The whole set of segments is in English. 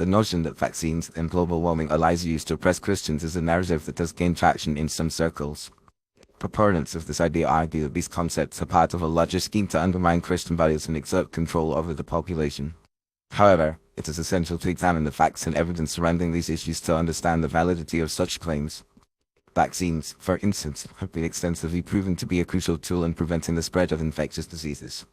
The notion that vaccines and global warming are lies used to oppress Christians is a narrative that has gained traction in some circles. Proponents of this idea argue that these concepts are part of a larger scheme to undermine Christian values and exert control over the population. However, it is essential to examine the facts and evidence surrounding these issues to understand the validity of such claims. Vaccines, for instance, have been extensively proven to be a crucial tool in preventing the spread of infectious diseases.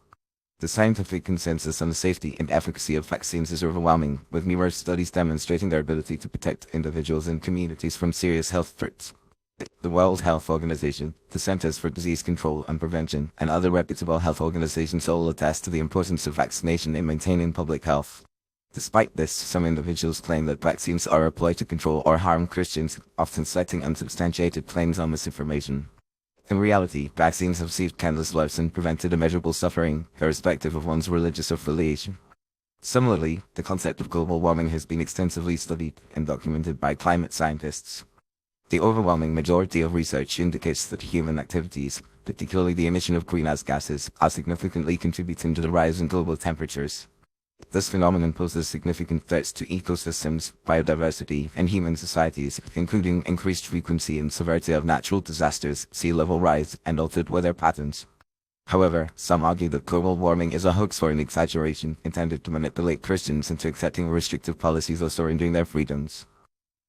The scientific consensus on the safety and efficacy of vaccines is overwhelming, with numerous studies demonstrating their ability to protect individuals and communities from serious health threats. The World Health Organization, the Centers for Disease Control and Prevention, and other reputable health organizations all attest to the importance of vaccination in maintaining public health. Despite this, some individuals claim that vaccines are a ploy to control or harm Christians, often citing unsubstantiated claims on misinformation. In reality, vaccines have saved countless lives and prevented immeasurable suffering, irrespective of one's religious affiliation. Similarly, the concept of global warming has been extensively studied and documented by climate scientists. The overwhelming majority of research indicates that human activities, particularly the emission of greenhouse gases, are significantly contributing to the rise in global temperatures. This phenomenon poses significant threats to ecosystems, biodiversity, and human societies, including increased frequency and severity of natural disasters, sea level rise, and altered weather patterns. However, some argue that global warming is a hoax or an exaggeration intended to manipulate Christians into accepting restrictive policies or surrendering their freedoms.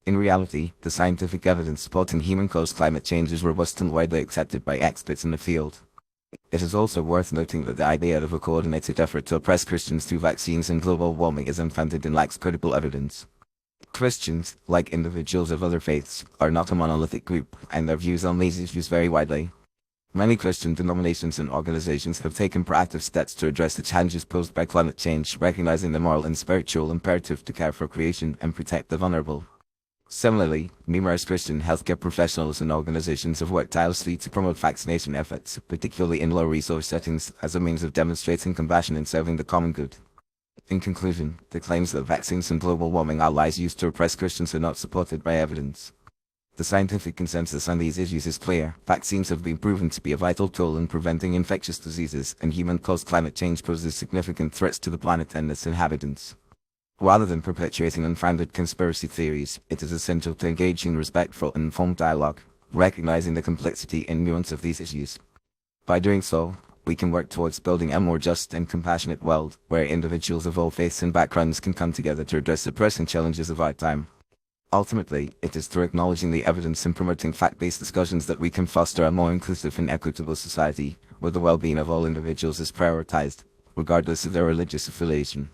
In reality, the scientific evidence supporting human-caused climate change is robust and widely accepted by experts in the field. It is also worth noting that the idea of a coordinated effort to oppress Christians through vaccines and global warming is unfounded and lacks credible evidence. Christians, like individuals of other faiths, are not a monolithic group, and their views on these issues vary widely. Many Christian denominations and organizations have taken proactive steps to address the challenges posed by climate change, recognizing the moral and spiritual imperative to care for creation and protect the vulnerable. Similarly, numerous Christian healthcare professionals and organizations have worked tirelessly to promote vaccination efforts, particularly in low-resource settings, as a means of demonstrating compassion and serving the common good. In conclusion, the claims that vaccines and global warming are lies used to oppress Christians are not supported by evidence. The scientific consensus on these issues is clear. Vaccines have been proven to be a vital tool in preventing infectious diseases, and human-caused climate change poses significant threats to the planet and its inhabitants. Rather than perpetuating unfounded conspiracy theories, it is essential to engage in respectful and informed dialogue, recognizing the complexity and nuance of these issues. By doing so, we can work towards building a more just and compassionate world, where individuals of all faiths and backgrounds can come together to address the pressing challenges of our time. Ultimately, it is through acknowledging the evidence and promoting fact-based discussions that we can foster a more inclusive and equitable society, where the well-being of all individuals is prioritized, regardless of their religious affiliation.